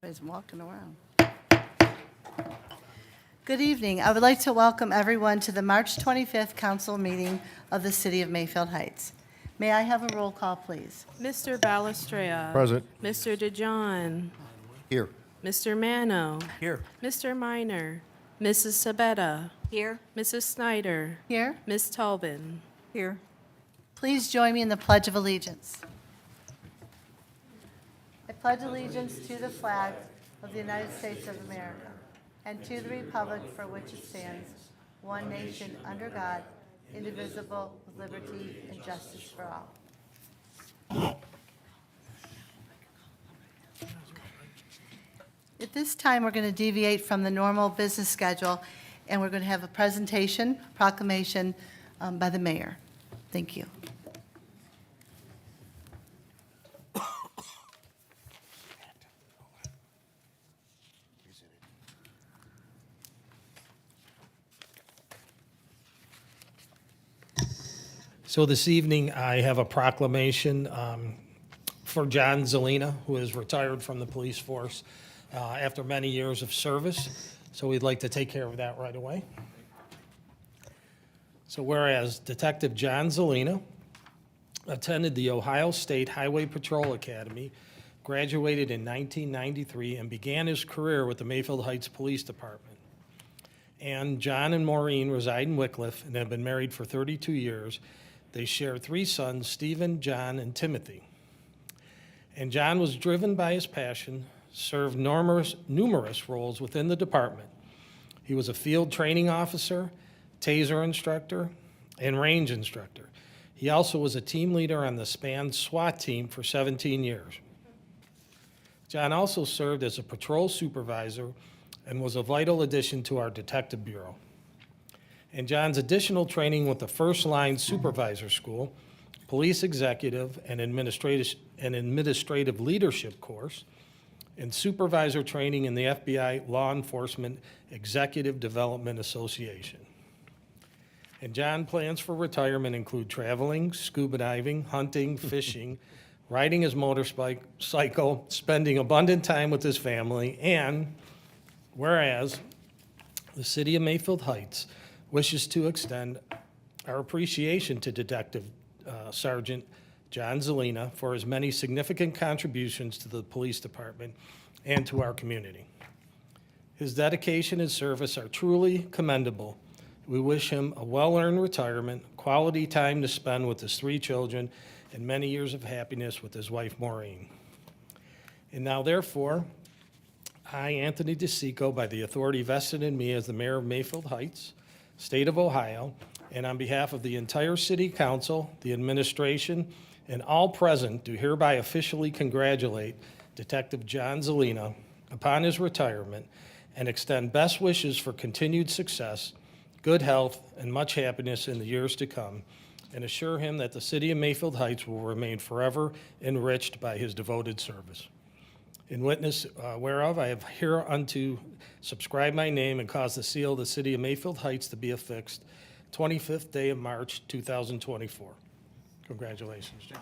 Everybody's walking around. Good evening. I would like to welcome everyone to the March 25th council meeting of the City of Mayfield Heights. May I have a roll call, please? Mr. Balestrea. Present. Mr. DeJohn. Here. Mr. Mano. Here. Mr. Minor. Mrs. Sabetta. Here. Mrs. Snyder. Here? Ms. Tobin. Here. Please join me in the Pledge of Allegiance. I pledge allegiance to the flag of the United States of America and to the republic for which it stands, one nation under God, indivisible, with liberty and justice for all. At this time, we're going to deviate from the normal business schedule, and we're going to have a presentation, proclamation by the mayor. Thank you. So this evening, I have a proclamation for John Zelina, who is retired from the police force after many years of service. So we'd like to take care of that right away. So whereas Detective John Zelina attended the Ohio State Highway Patrol Academy, graduated in 1993, and began his career with the Mayfield Heights Police Department. And John and Maureen reside in Wickliffe and have been married for 32 years. They share 3 sons, Stephen, John, and Timothy. And John was driven by his passion, served numerous roles within the department. He was a field training officer, taser instructor, and range instructor. He also was a team leader on the SPAN SWAT team for 17 years. John also served as a patrol supervisor and was a vital addition to our detective bureau. And John's additional training with the First Line Supervisor School, Police Executive and Administrative Leadership course, and supervisor training in the FBI Law Enforcement Executive Development Association. And John plans for retirement include traveling, scuba diving, hunting, fishing, riding his motorcycle, spending abundant time with his family, and whereas the City of Mayfield Heights wishes to extend our appreciation to Detective Sergeant John Zelina for his many significant contributions to the police department and to our community. His dedication and service are truly commendable. We wish him a well-earned retirement, quality time to spend with his 3 children, and many years of happiness with his wife, Maureen. And now, therefore, I, Anthony DeSico, by the authority vested in me as the mayor of Mayfield Heights, State of Ohio, and on behalf of the entire City Council, the administration, and all present, do hereby officially congratulate Detective John Zelina upon his retirement and extend best wishes for continued success, good health, and much happiness in the years to come, and assure him that the City of Mayfield Heights will remain forever enriched by his devoted service. In witness whereof, I have hereunto subscribed my name and caused the seal of the City of Mayfield Heights to be affixed 25th day of March, 2024. Congratulations, John.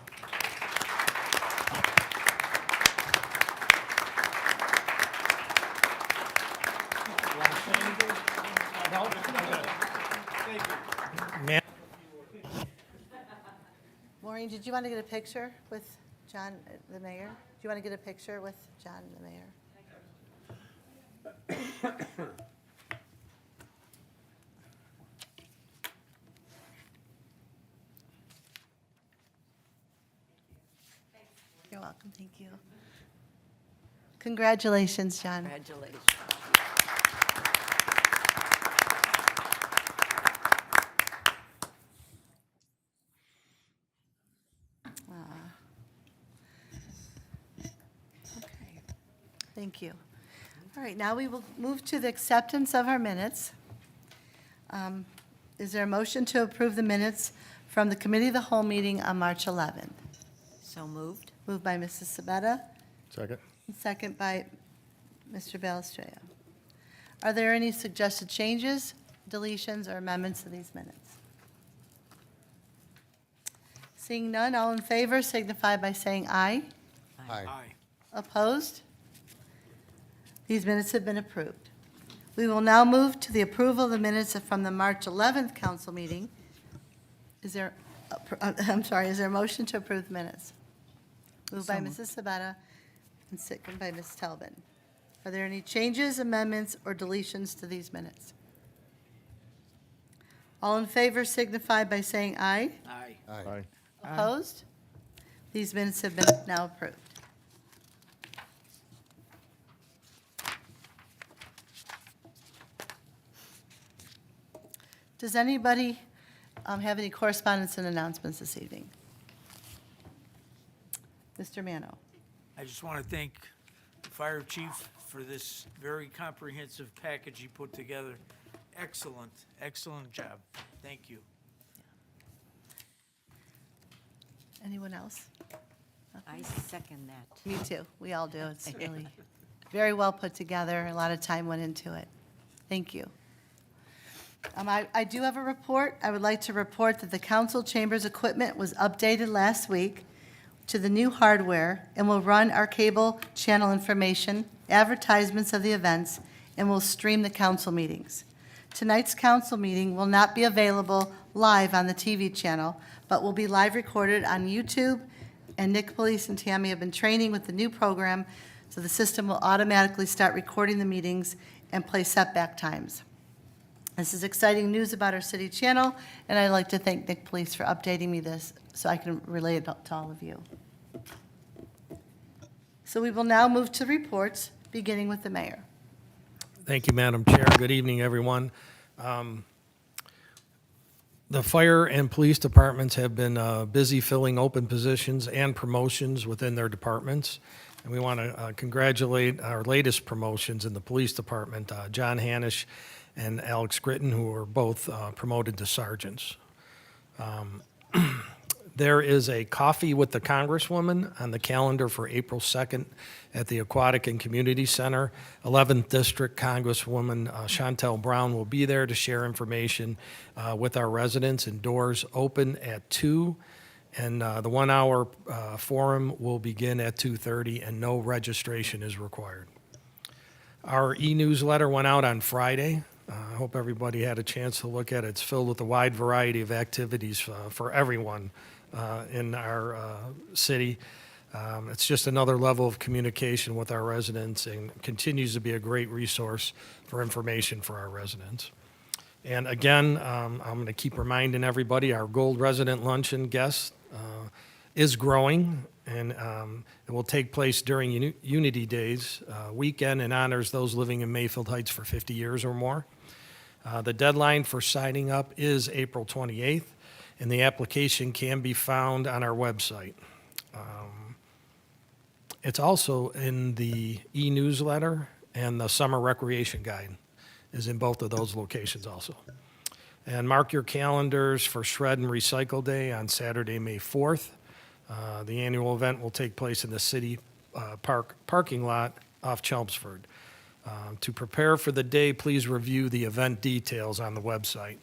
Maureen, did you want to get a picture with John, the mayor? Do you want to get a picture with John, the mayor? You're welcome, thank you. Congratulations, John. Congratulations. Okay, thank you. All right, now we will move to the acceptance of our minutes. Is there a motion to approve the minutes from the Committee of the Whole meeting on March 11th? So moved. Moved by Mrs. Sabetta, Second. and second by Mr. Balestrea. Are there any suggested changes, deletions, or amendments to these minutes? Seeing none, all in favor signify by saying aye. Aye. Opposed? These minutes have been approved. We will now move to the approval of the minutes from the March 11th council meeting. Is there, is there a motion to approve the minutes? Moved by Mrs. Sabetta and second by Ms. Talbot. Are there any changes, amendments, or deletions to these minutes? All in favor signify by saying aye. Aye. Opposed? These minutes have been now approved. Does anybody have any correspondence and announcements this evening? Mr. Mano. I just want to thank the fire chief for this very comprehensive package he put together. Excellent, excellent job. Thank you. Anyone else? I second that. Me too. We all do. It's really very well put together. A lot of time went into it. Thank you. I do have a report. I would like to report that the council chambers equipment was updated last week to the new hardware and will run our cable channel information, advertisements of the events, and will stream the council meetings. Tonight's council meeting will not be available live on the TV channel, but will be live recorded on YouTube, and Nick Police and Tammy have been training with the new program, so the system will automatically start recording the meetings and play setback times. This is exciting news about our city channel, and I'd like to thank Nick Police for updating me this so I can relay it to all of you. So we will now move to reports, beginning with the mayor. Thank you, Madam Chair. Good evening, everyone. The fire and police departments have been busy filling open positions and promotions within their departments. And we want to congratulate our latest promotions in the police department, John Hanish and Alex Gritton, who were both promoted to sergeants. There is a coffee with the Congresswoman on the calendar for April 2nd at the Aquatic and Community Center. 11th District Congresswoman Chantel Brown will be there to share information with our residents, and doors open at 2. And the 1-hour forum will begin at 2:30, and no registration is required. Our e-newsletter went out on Friday. I hope everybody had a chance to look at it. It's filled with a wide variety of activities for everyone in our city. It's just another level of communication with our residents and continues to be a great resource for information for our residents. And again, I'm going to keep reminding everybody, our Gold Resident Luncheon guest is growing, and it will take place during Unity Days weekend and honors those living in Mayfield Heights for 50 years or more. The deadline for signing up is April 28th, and the application can be found on our website. It's also in the e-newsletter, and the summer recreation guide is in both of those locations also. And mark your calendars for Shred and Recycle Day on Saturday, May 4th. The annual event will take place in the city parking lot off Chelmsford. To prepare for the day, please review the event details on the website.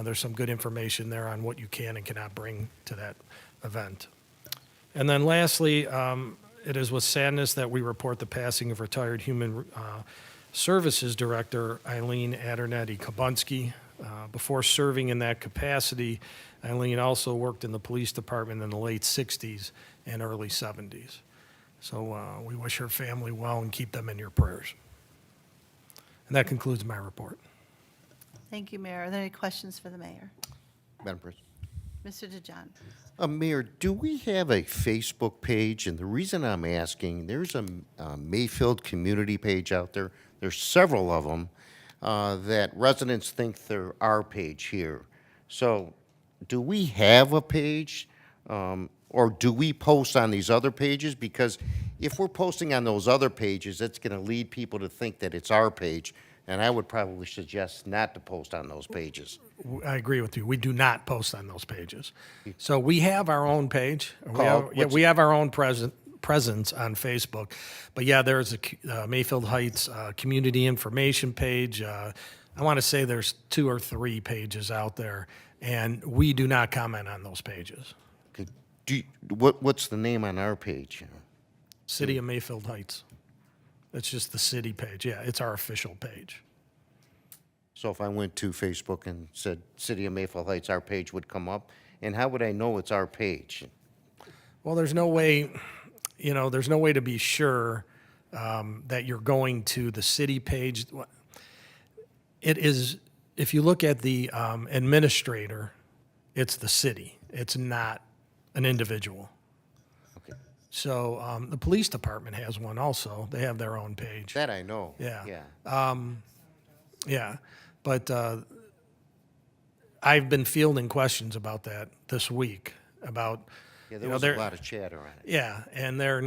There's some good information there on what you can and cannot bring to that event. And then lastly, it is with sadness that we report the passing of retired Human Services Director Eileen Adernetti-Kabunski. Before serving in that capacity, Eileen also worked in the police department in the late 60s and early 70s. So we wish her family well and keep them in your prayers. And that concludes my report. Thank you, Mayor. Are there any questions for the mayor? Madam President. Mr. DeJohn? Mayor, do we have a Facebook page? And the reason I'm asking, there's a Mayfield community page out there. There's several of them that residents think they're our page here. So do we have a page, or do we post on these other pages? Because if we're posting on those other pages, that's going to lead people to think that it's our page, and I would probably suggest not to post on those pages. I agree with you. We do not post on those pages. So we have our own page. We have our own presence on Facebook. But yeah, there's a Mayfield Heights community information page. I want to say there's 2 or 3 pages out there, and we do not comment on those pages. Okay. What's the name on our page? City of Mayfield Heights. It's just the city page. Yeah, it's our official page. So if I went to Facebook and said City of Mayfield Heights, our page would come up? And how would I know it's our page? Well, there's no way, there's no way to be sure that you're going to the city page. It is, if you look at the administrator, it's the city. It's not an individual. Okay. So the police department has one also. They have their own page. That I know. Yeah. Yeah. Yeah, but I've been fielding questions about that this week, about, Yeah, you there know, was a they're, lot of chatter on it. yeah, and they're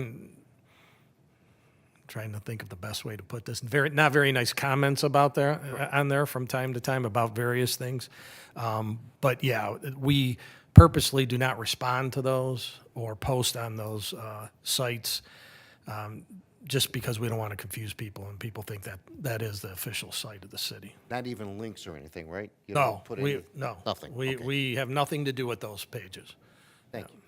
trying to think of the best way to put this. Not very nice comments about on there from time to time about various things. But yeah, we purposely do not respond to those or post on those sites, just because we don't want to confuse people and people think that that is the official site of the city. Not even links or anything, right? You No, don't put any- no. Nothing. We, Okay. we have nothing to do with those pages. Thank you.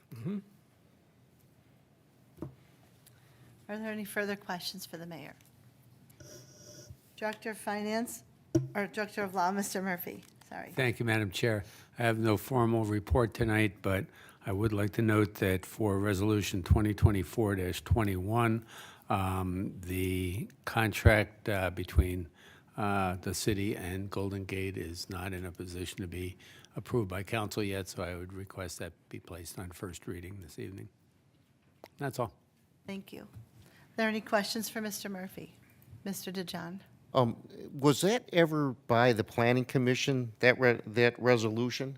Are there any further questions for the mayor? Director of Finance, or Director of Law, Mr. Murphy, sorry. Thank you, Madam Chair. I have no formal report tonight, but I would like to note that for Resolution 2024-21, the contract between the city and Golden Gate is not in a position to be approved by council yet, so I would request that be placed on first reading this evening. That's all. Thank you. Are there any questions for Mr. Murphy? Mr. DeJohn? Was that ever by the Planning Commission, that resolution?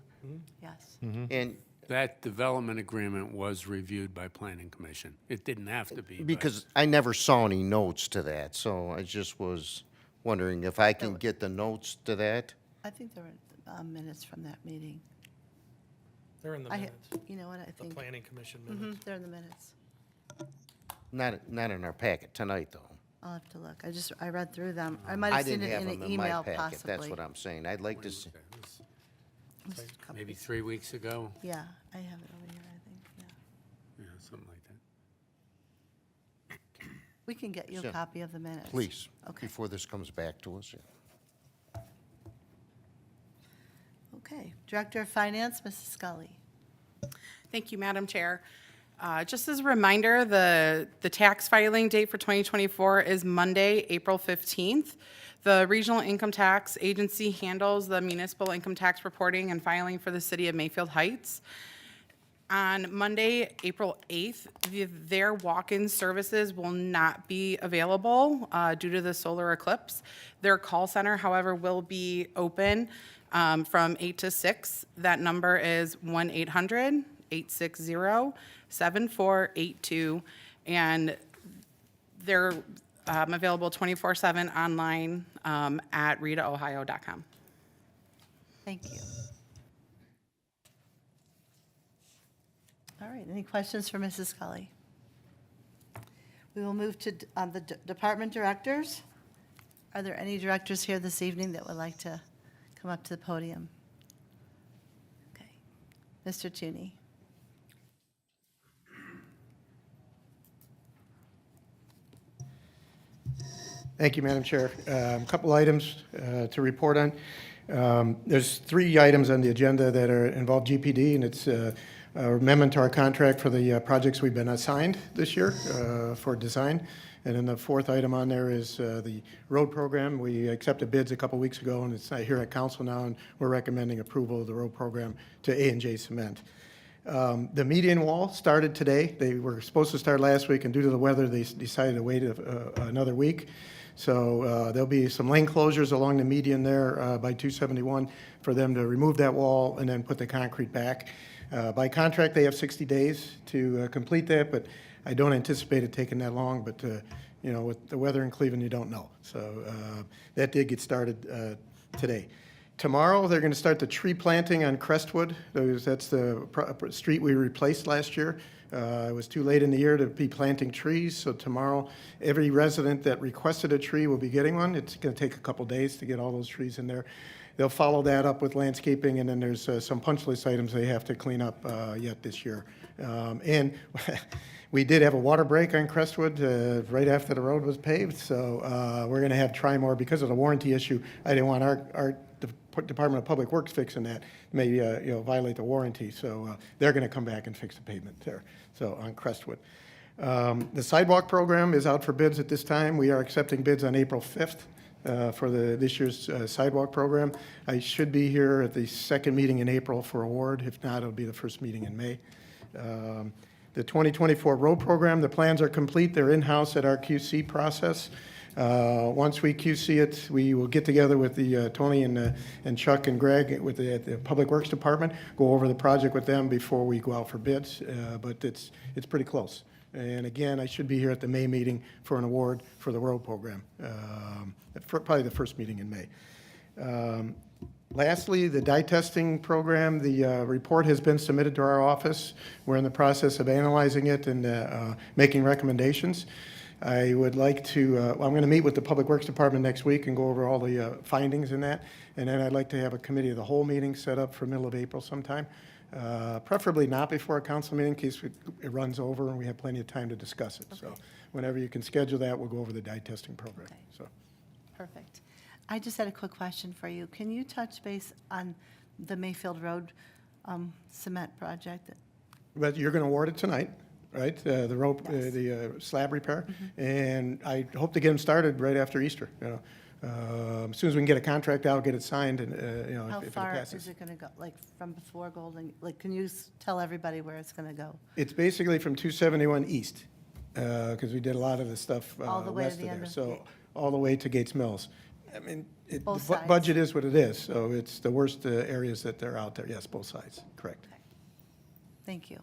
Yes. And That development agreement was reviewed by Planning Commission. It didn't have to be. but- because I never saw any notes to that, so I just was wondering if I can get the notes to that? I think there were minutes from that meeting. They're in the I, minutes, you know what, I the think, planning commission minutes. they're in the minutes. Not in our packet tonight, though. I'll have to look. I read through them. I might I have seen didn't it have in them an in my email packet, possibly. that's what I'm saying. I'd like to see. It was Just a couple Maybe weeks. 3 weeks ago, Yeah, I have it over here, I think, yeah. yeah, something like that. We can get you a Sure. copy of the minutes. Please, Okay. before this comes back to us. Okay. Director of Finance, Mrs. Scully. Thank you, Madam Chair. Just as a reminder, the tax filing date for 2024 is Monday, April 15th. The Regional Income Tax Agency handles the municipal income tax reporting and filing for the city of Mayfield Heights. On Monday, April 8th, their walk-in services will not be available due to the solar eclipse. Their call center, however, will be open from 8 to 6. That number is 1-800-860-7482, and they're available 24/7 online at ritaohio.com. Thank you. All right, any questions for Mrs. Scully? We will move to the department directors. Are there any directors here this evening that would like to come up to the podium? Okay. Mr. Tooney. Thank you, Madam Chair. A couple items to report on. There's 3 items on the agenda that are involve GPD, and it's an amendment to our contract for the projects we've been assigned this year for design. And then the 4th item on there is the road program. We accepted bids a couple weeks ago, and it's here at council now, and we're recommending approval of the road program to A&J Cement. The median wall started today. They were supposed to start last week, and due to the weather, they decided to wait another week. So there'll be some lane closures along the median there by 271 for them to remove that wall and then put the concrete back. By contract, they have 60 days to complete that, but I don't anticipate it taking that long. But with the weather in Cleveland, you don't know. So that did get started today. Tomorrow, they're going to start the tree planting on Crestwood. That's the street we replaced last year. It was too late in the year to be planting trees, so tomorrow, every resident that requested a tree will be getting one. It's going to take a couple days to get all those trees in there. They'll follow that up with landscaping, and then there's some punch list items they have to clean up yet this year. And we did have a water break on Crestwood right after the road was paved, so we're going to have try more because of the warranty issue. I didn't want our Department of Public Works fixing that, may violate the warranty, so they're going to come back and fix the pavement there, so on Crestwood. The sidewalk program is out for bids at this time. We are accepting bids on April 5th. For this year's sidewalk program. I should be here at the second meeting in April for award. If not, it'll be the first meeting in May. The 2024 road program, the plans are complete. They're in-house at our QC process. Once we QC it, we will get together with the Tony and Chuck and Greg at the Public Works Department, go over the project with them before we go out for bids, but it's pretty close. And again, I should be here at the May meeting for an award for the road program, probably the first meeting in May. Lastly, the dye testing program, the report has been submitted to our office. We're in the process of analyzing it and making recommendations. I would like to, I'm going to meet with the Public Works Department next week and go over all the findings in that. And then I'd like to have a committee of the whole meeting set up for middle of April sometime. Preferably not before a council meeting in case it runs over and we have plenty of time to discuss it. Okay. So whenever you can schedule that, we'll go over the dye testing program. Okay. So Perfect. I just had a quick question for you. Can you touch base on the Mayfield Road cement project? but you're going to award it tonight, right? The rope, the slab repair. And I hope to get them started right after Easter, as soon as we can get a contract out, get it signed, and, How if it far passes. is it going to go, like from before Golden, like, can you tell everybody where it's going to go? It's basically from 271 east, because we did a lot of the stuff All the way to west of the there. end of So Gate. all the way to Gates Mills. I mean, the Both sides. budget is what it is, so it's the worst areas that they're out there. Yes, both sides, correct. Thank you.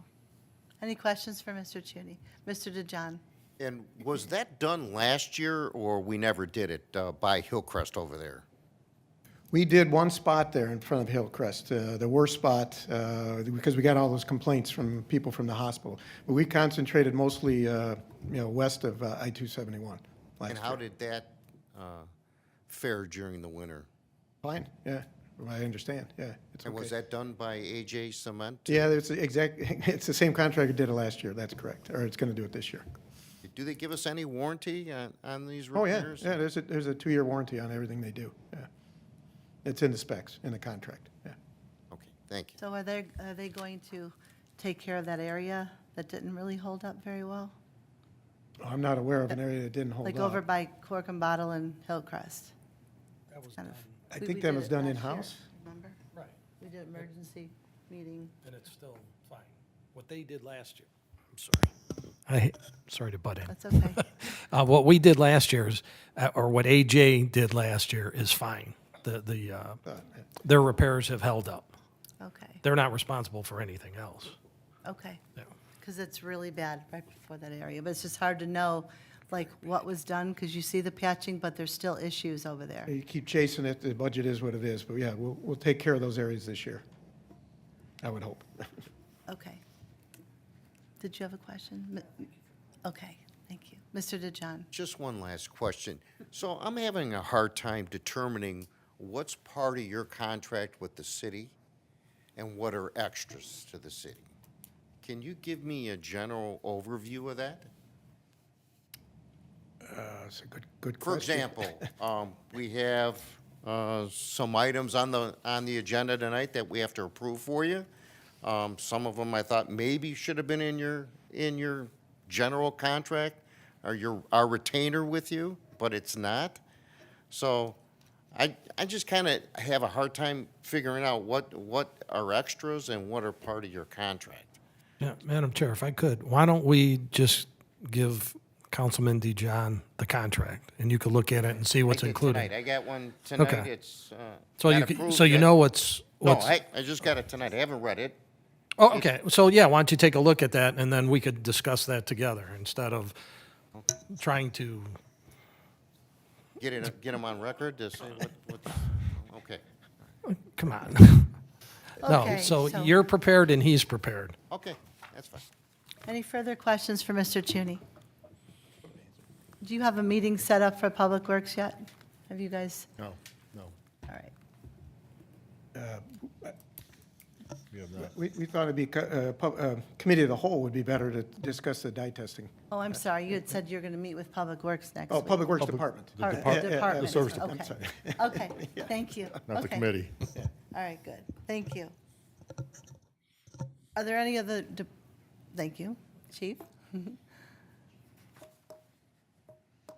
Any questions for Mr. Cheney? Mr. DeJohn? And was that done last year, or we never did it by Hillcrest over there? We did one spot there in front of Hillcrest, the worst spot, because we got all those complaints from people from the hospital. But we concentrated mostly, west of I-271 last And how year. did that fare during the winter? Fine, yeah, I understand, yeah. It's And was okay. that done by AJ Cement? Yeah, it's it's the same contractor did it last year, that's correct, or it's going to do it this year. Do they give us any warranty on these Oh, yeah, repairs? yeah, there's a 2-year warranty on everything they do, yeah. It's in the specs, in the contract, yeah. Okay, thank you. So are they going to take care of that area that didn't really hold up very well? I'm not aware of an area that didn't hold up. Like over by Cork and Bottle and Hillcrest? That was Kind done, of- I we think did that was it done last year, in-house. Remember? right, We did emergency meeting. and it's still fine. What they did last year, I'm sorry. Sorry to butt in. That's okay. What we did last year is, or what AJ did last year is fine. Their repairs have held up. Okay, They're not responsible for anything else. okay. Yeah. Because it's really bad right before that area. But it's just hard to know, like, what was done, because you see the patching, but there's still issues over there. You keep chasing it, the budget is what it is, but yeah, we'll take care of those areas this year. I would hope. Okay. Did you have a question? Okay, thank you. Mr. DeJohn? Just one last question. So I'm having a hard time determining what's part of your contract with the city and what are extras to the city. Can you give me a general overview of that? It's a good For question. example, we have some items on the agenda tonight that we have to approve for you. Some of them I thought maybe should have been in your general contract or our retainer with you, but it's not. So I just kind of have a hard time figuring out what are extras and what are part of your contract. Yeah, Madam Chair, if I could, why don't we just give Councilman DeJohn the contract, and you could look at it and see what's I did included. tonight. I got one tonight. Okay. It's So got you, approved so you yet. know what's. No, I just got it tonight. I haven't read it. Oh, okay. So yeah, why don't you take a look at that, and then we could discuss that together instead of trying to. Get them on record to say what, okay. Come on. Okay, No, so you're prepared and he's prepared. Okay, that's fine. Any further questions for Mr. Cheney? Do you have a meeting set up for Public Works yet? Have you guys? No, no. All right. We thought it'd be, committee of the whole would be better to discuss the dye testing. Oh, I'm sorry, you had said you're going to meet with Public Works next Oh, week. Public Works Department. Or The Department. service Okay. department, I'm sorry. Okay, thank you. Not the Okay. committee. All right, good. Thank you. Are there any other, thank you, Chief?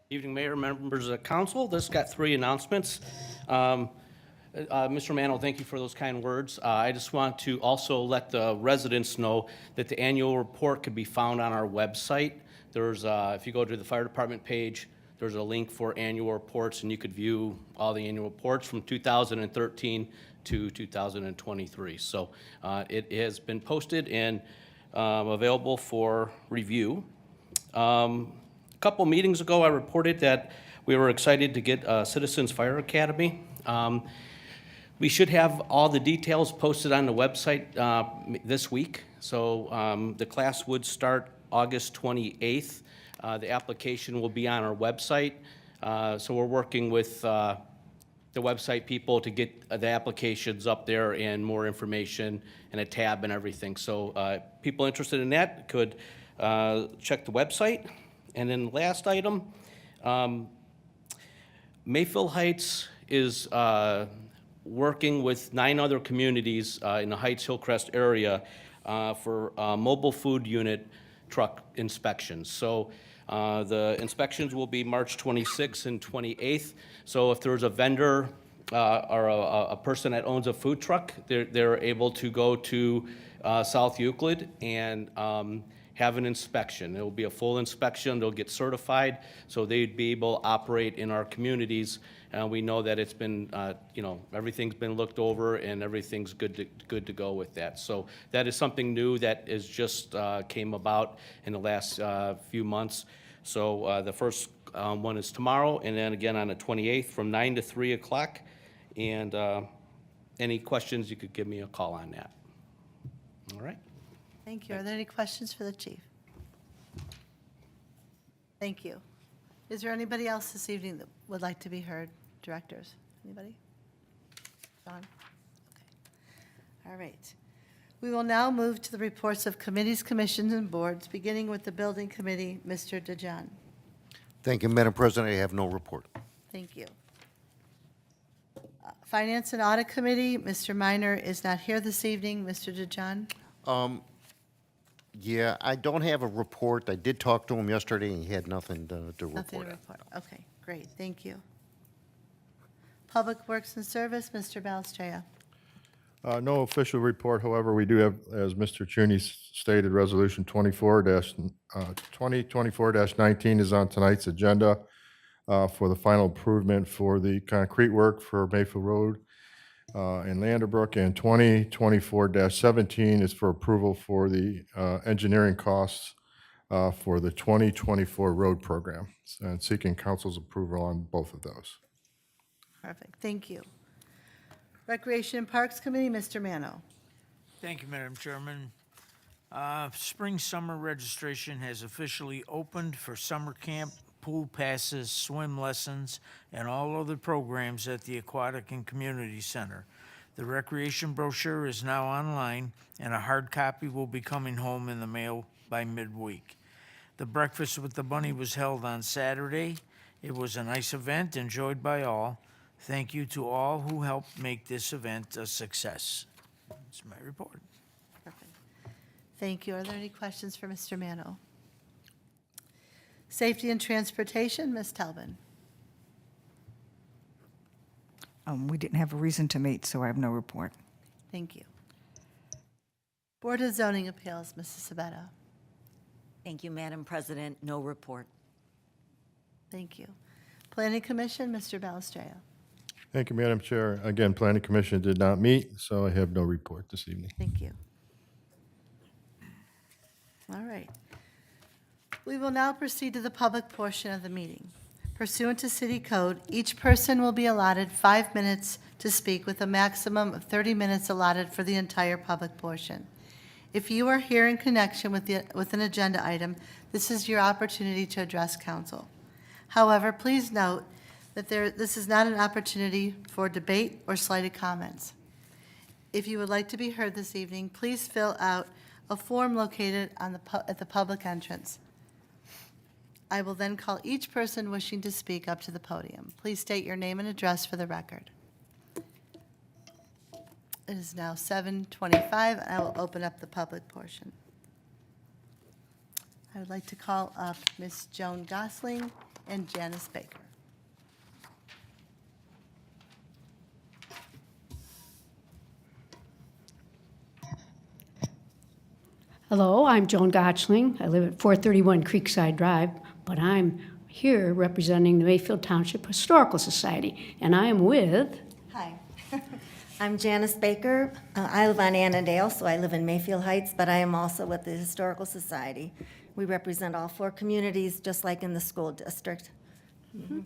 Evening, Mayor, members of the council. This got 3 announcements. Mr. Mano, thank you for those kind words. I just want to also let the residents know that the annual report can be found on our website. There's, if you go to the fire department page, there's a link for annual reports, and you could view all the annual reports from 2013 to 2023. So it has been posted and available for review. A couple meetings ago, I reported that we were excited to get a Citizens Fire Academy. We should have all the details posted on the website this week. So the class would start August 28th. The application will be on our website. So we're working with the website people to get the applications up there and more information and a tab and everything. So people interested in that could check the website. And then the last item, Mayfield Heights is working with 9 other communities in the Heights Hillcrest area for mobile food unit truck inspections. So the inspections will be March 26th and 28th. So if there's a vendor or a person that owns a food truck, they're able to go to South Euclid and have an inspection. It will be a full inspection. They'll get certified, so they'd be able to operate in our communities. And we know that it's been, you know, everything's been looked over and everything's good to go with that. So that is something new that is just came about in the last few months. So the first one is tomorrow, and then again on the 28th from 9 to 3 o'clock. And any questions, you could give me a call on that. All right. Thank you. Are there any questions for the chief? Thank you. Is there anybody else this evening that would like to be heard? Directors? Anybody? John? Okay. All right. We will now move to the reports of committees, commissions, and boards, beginning with the Building Committee. Mr. DeJohn. Thank you, Madam President. I have no report. Thank you. Finance and Audit Committee, Mr. Minor is not here this evening. Mr. DeJohn? Yeah, I don't have a report. I did talk to him yesterday, and he had nothing to report Nothing to on. report. Okay, great, thank you. Public Works and Service, Mr. Balestria. No official report, however, we do have, as Mr. Cheney stated, Resolution 2024-19 is on tonight's agenda for the final improvement for the concrete work for Mayfield Road in Landerbrook, and 2024-17 is for approval for the engineering costs for the 2024 road program, and seeking council's approval on both of those. Perfect, thank you. Recreation and Parks Committee, Mr. Mano. Thank you, Madam Chairman. Spring-summer registration has officially opened for summer camp, pool passes, swim lessons, and all other programs at the Aquatic and Community Center. The recreation brochure is now online, and a hard copy will be coming home in the mail by midweek. The Breakfast with the Bunny was held on Saturday. It was a nice event, enjoyed by all. Thank you to all who helped make this event a success. That's my report. Perfect. Thank you. Are there any questions for Mr. Mano? Safety and Transportation, Ms. Talbin. We didn't have a reason to meet, so I have no report. Thank you. Board of Zoning Appeals, Mrs. Sabetta. Thank you, Madam President. No report. Thank you. Planning Commission, Mr. Balestria. Thank you, Madam Chair. Again, Planning Commission did not meet, so I have no report this evening. Thank you. All right. We will now proceed to the public portion of the meeting. Pursuant to City Code, each person will be allotted 5 minutes to speak, with a maximum of 30 minutes allotted for the entire public portion. If you are here in connection with an agenda item, this is your opportunity to address council. However, please note that this is not an opportunity for debate or slighted comments. If you would like to be heard this evening, please fill out a form located at the public entrance. I will then call each person wishing to speak up to the podium. Please state your name and address for the record. It is now 7:25, and I will open up the public portion. I would like to call up Ms. Joan Gosling and Janice Baker. Hello, I'm Joan Gotchling. I live at 431 Creekside Drive, but I'm here representing the Mayfield Township Historical Society, and I am with... Hi, I'm Janice Baker. I live on Annandale, so I live in Mayfield Heights, but I am also with the Historical Society. We represent all 4 communities, just like in the school district. Mm-hmm.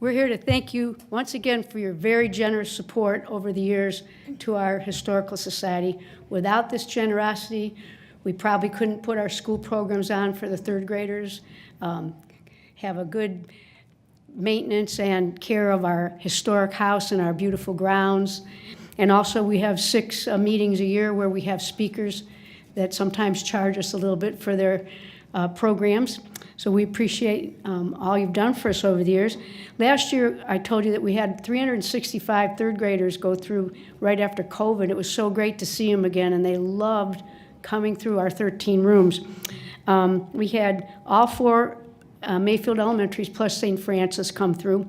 We're here to thank you once again for your very generous support over the years to our Historical Society. Without this generosity, we probably couldn't put our school programs on for the 3rd graders, have a good maintenance and care of our historic house and our beautiful grounds. And also we have 6 meetings a year where we have speakers that sometimes charge us a little bit for their programs. So we appreciate all you've done for us over the years. Last year, I told you that we had 365 3rd graders go through right after COVID. It was so great to see them again, and they loved coming through our 13 rooms. We had all 4 Mayfield Elementaries plus St. Francis come through.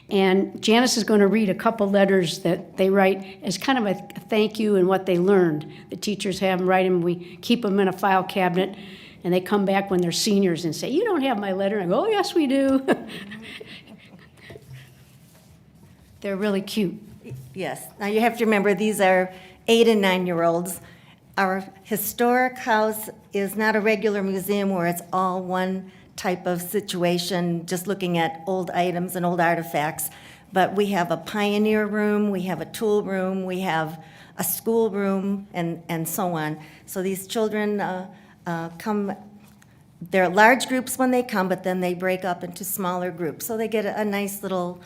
And Janice is going to read a couple letters that they write as kind of a thank you and what they learned. The teachers have them write them. We keep them in a file cabinet, and they come back when they're seniors and say, "You don't have my letter." And I go, "Oh, yes, we do." They're really cute. Yes. Now you have to remember, these are 8- and 9-year-olds. Our historic house is not a regular museum where it's all one type of situation, just looking at old items and old artifacts. But we have a pioneer room, we have a tool room, we have a school room, and so on. So these children come, they're large groups when they come, but then they break up into smaller groups. So they get a nice little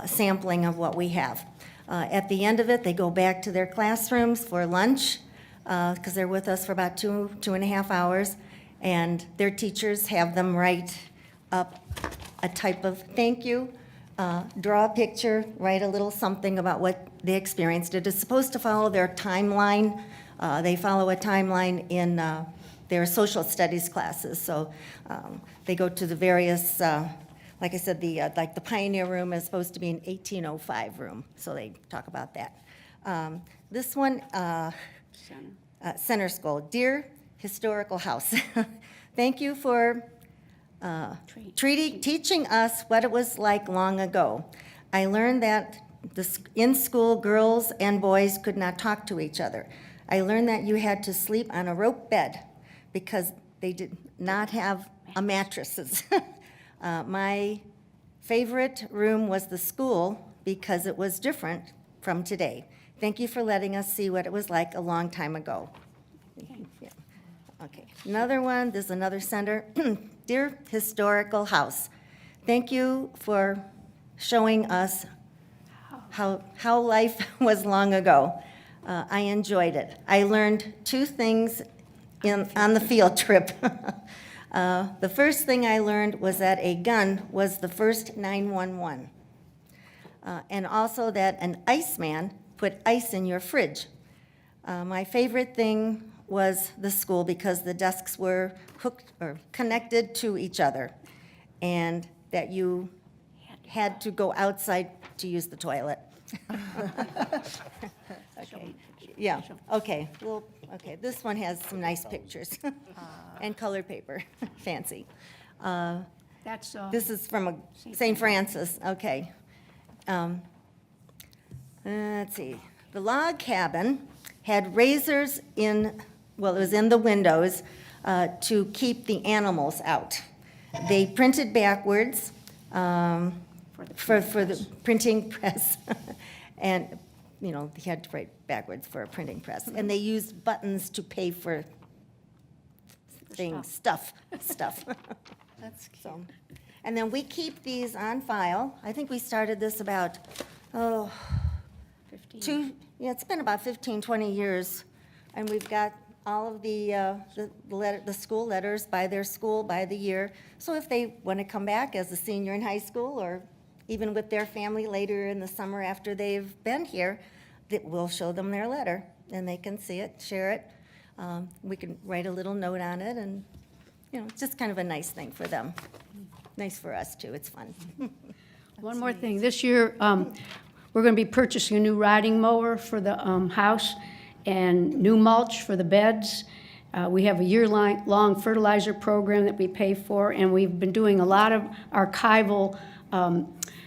sampling of what we have. At the end of it, they go back to their classrooms for lunch, because they're with us for about 2.5 hours, and their teachers have them write up a type of thank you, draw a picture, write a little something about what they experienced. It is supposed to follow their timeline. They follow a timeline in their social studies classes, so they go to the various, like I said, like the Pioneer Room is supposed to be an 1805 room, so they talk about that. This one, Center School. Dear Historical House, thank you for teaching us what it was like long ago. I learned that in school, girls and boys could not talk to each other. I learned that you had to sleep on a rope bed because they did not have mattresses. My favorite room was the school because it was different from today. Thank you for letting us see what it was like a long time ago. Yeah. Okay, another one, there's another sender. Dear Historical House, thank you for showing us how life was long ago. I enjoyed it. I learned 2 things on the field trip. The first thing I learned was that a gun was the first 911. And also that an iceman put ice in your fridge. My favorite thing was the school because the desks were hooked or connected to each other, and that you had to go outside to use the toilet. Okay. Yeah, okay. Well, okay, this one has some nice pictures and colored paper, fancy. This is from St. Francis, okay. Let's see. The log cabin had razors in, well, it was in the windows to keep the animals out. They printed backwards for the printing press, and you know, he had to write backwards for a printing press. And they used buttons to pay for things, stuff. That's cute. So, and then we keep these on file. I think we started this about, 15. it's been about 15, 20 years. And we've got all of the school letters by their school, by the year. So if they want to come back as a senior in high school, or even with their family later in the summer after they've been here, that we'll show them their letter, and they can see it, share it. We can write a little note on it, and, you know, it's just kind of a nice thing for them. Nice for us, too. It's fun. One more thing. This year, we're going to be purchasing a new riding mower for the house and new mulch for the beds. We have a year-long fertilizer program that we pay for, and we've been doing a lot of archival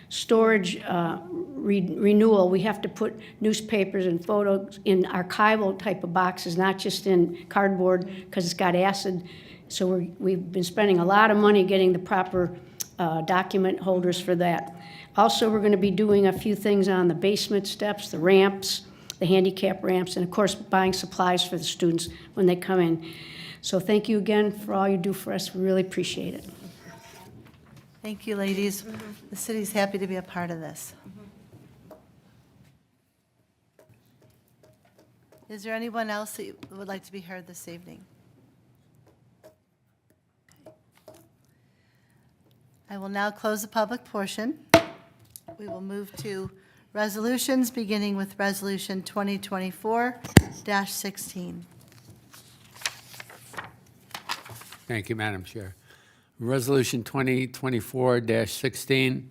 storage renewal. We have to put newspapers and photos in archival type of boxes, not just in cardboard, because it's got acid. So we've been spending a lot of money getting the proper document holders for that. Also, we're going to be doing a few things on the basement steps, the ramps, the handicap ramps, and of course, buying supplies for the students when they come in. So thank you again for all you do for us. We really appreciate it. Thank you, ladies. The city's happy to be a part of this. Is there anyone else that would like to be heard this evening? I will now close the public portion. We will move to resolutions, beginning with Resolution 2024-16. Thank you, Madam Chair. Resolution 2024-16,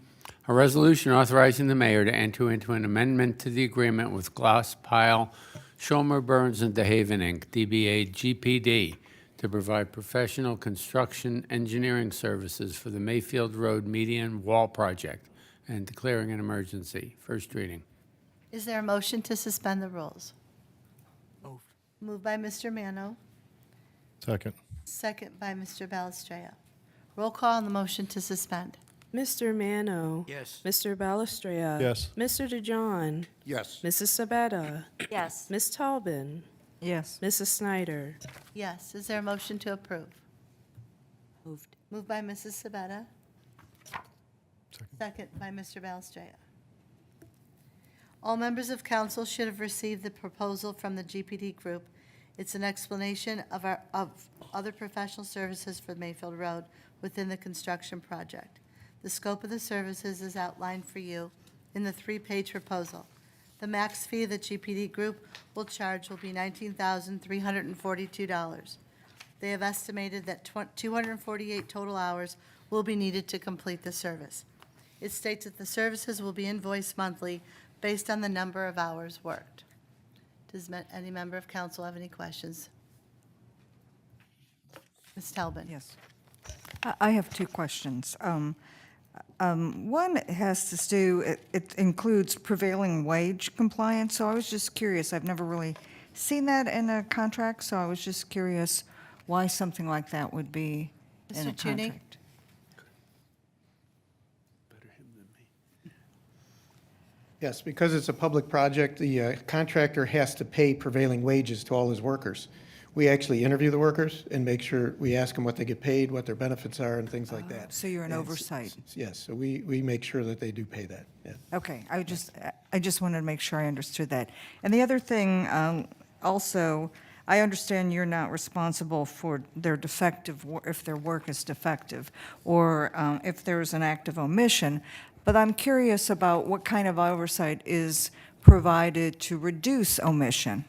a resolution authorizing the mayor to enter into an amendment to the agreement with Gloss, Pyle, Schomer, Burns, and DeHaven, Inc., DBA GPD, to provide professional construction engineering services for the Mayfield Road Median Wall Project and declaring an emergency. First reading. Is there a motion to suspend the rules? Moved. Moved by Mr. Mano, Second. second by Mr. Balistreo. Roll call on the motion to suspend. Mr. Mano. Yes. Mr. Balestria. Yes. Mr. DeJohn. Yes. Mrs. Sabetta. Yes. Ms. Tobin. Yes. Mrs. Snyder. Yes. Is there a motion to approve? Moved. Moved by Mrs. Sabetta, Second. second by Mr. Balistreo. All members of council should have received the proposal from the GPD Group. It's an explanation of other professional services for Mayfield Road within the construction project. The scope of the services is outlined for you in the 3-page proposal. The max fee the GPD Group will charge will be $19,342. They have estimated that 248 total hours will be needed to complete the service. It states that the services will be invoiced monthly based on the number of hours worked. Does any member of council have any questions? Ms. Talbot? Yes. I have two questions. One has to do, it includes prevailing wage compliance, so I was just curious. I've never really seen that in a contract, so I was just curious why something like that would be in a Mr. Tuning? contract. Yes, because it's a public project, the contractor has to pay prevailing wages to all his workers. We actually interview the workers and make sure, we ask them what they get paid, what their benefits are, and things like that. So you're an And oversight. Yes, so we make sure that they do pay that, yeah. Okay, I just wanted to make sure I understood that. And the other thing, also, I understand you're not responsible for their defective, if their work is defective, or if there's an act of omission, but I'm curious about what kind of oversight is provided to reduce omission.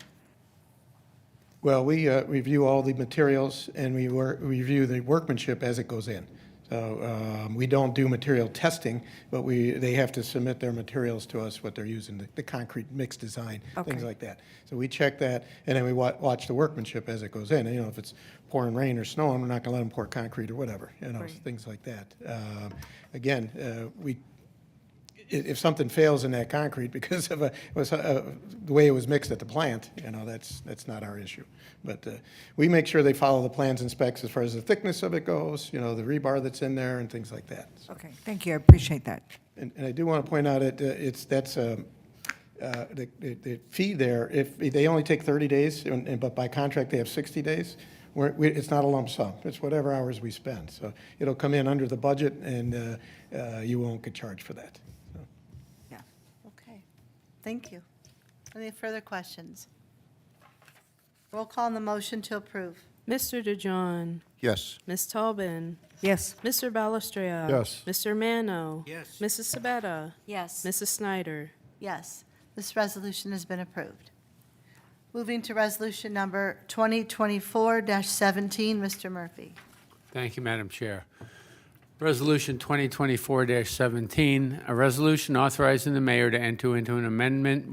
Well, we review all the materials, and we review the workmanship as it goes in. So we don't do material testing, but they have to submit their materials to us, what they're using, the concrete mix design, things Okay. like that. So we check that, and then we watch the workmanship as it goes in. And, if it's pouring rain or snowing, we're not going to let them pour concrete or whatever, Right. things like that. Again, if something fails in that concrete because of the way it was mixed at the plant, that's not our issue. But we make sure they follow the plans and specs as far as the thickness of it goes, the rebar that's in there and things like that. So, Okay, thank you, I appreciate that. and I do want to point out, that's the fee there, if they only take 30 days, but by contract they have 60 days, it's not a lump sum. It's whatever hours we spend. So it'll come in under the budget, and you won't get charged for that. So. Yeah. Okay, thank you. Any further questions? Roll call on the motion to approve. Mr. DeJohn, Yes. Ms. Tobin, Yes. Mr. Balestria. Yes. Mr. Mano. Yes. Mrs. Sabetta. Yes. Mrs. Snyder. Yes, this resolution has been approved. Moving to resolution number 2024-17, Mr. Murphy. Thank you, Madam Chair. Resolution 2024-17, a resolution authorizing the mayor to enter into an amendment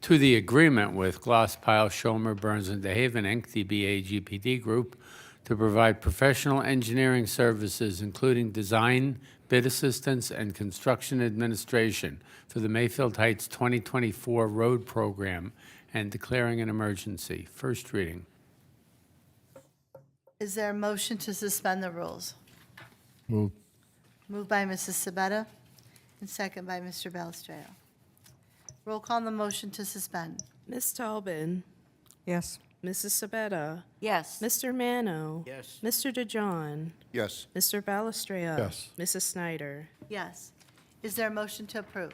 to the agreement with Gloss, Pyle, Schomer, Burns, and DeHaven, Inc., DBA GPD Group, to provide professional engineering services, including design, bid assistance, and construction administration for the Mayfield Heights 2024 road program and declaring an emergency. First reading. Is there a motion to suspend the rules? Move. Moved by Mrs. Sabetta and second by Mr. Balestrio. Roll call on the motion to suspend. Ms. Tobin, Yes. Mrs. Sabetta, Yes. Mr. Mano. Yes. Mr. DeJohn, Yes. Mr. Balestria. Yes. Mrs. Snyder. Yes. Is there a motion to approve?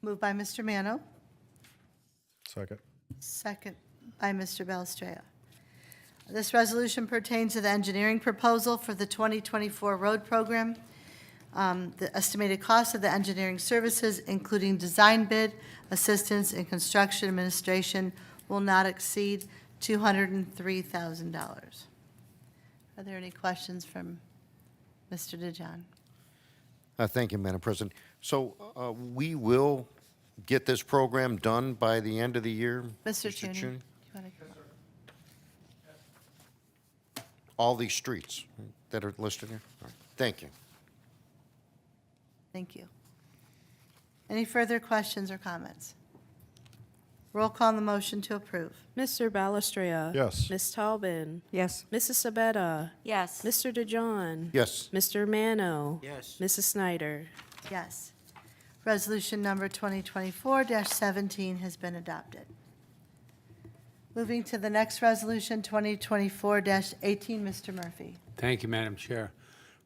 Moved by Mr. Mano, Second. second by Mr. Balestria. This resolution pertains to the engineering proposal for the 2024 road program. The estimated cost of the engineering services, including design bid, assistance, and construction administration, will not exceed $203,000. Are there any questions from Mr. DeJohn? Thank you, Madam President. So we will get this program done by the end of the year? Mr. Cheney? Cheney? do you wanna- All these streets that are listed here? All right. Thank you. Thank you. Any further questions or comments? Roll call on the motion to approve. Mr. Balestria. Yes. Ms. Tobin, Yes. Mrs. Sabetta, Yes. Mr. DeJohn. Yes. Mr. Mano. Yes. Mrs. Snyder. Yes. Resolution number 2024-17 has been adopted. Moving to the next resolution, 2024-18, Mr. Murphy. Thank you, Madam Chair.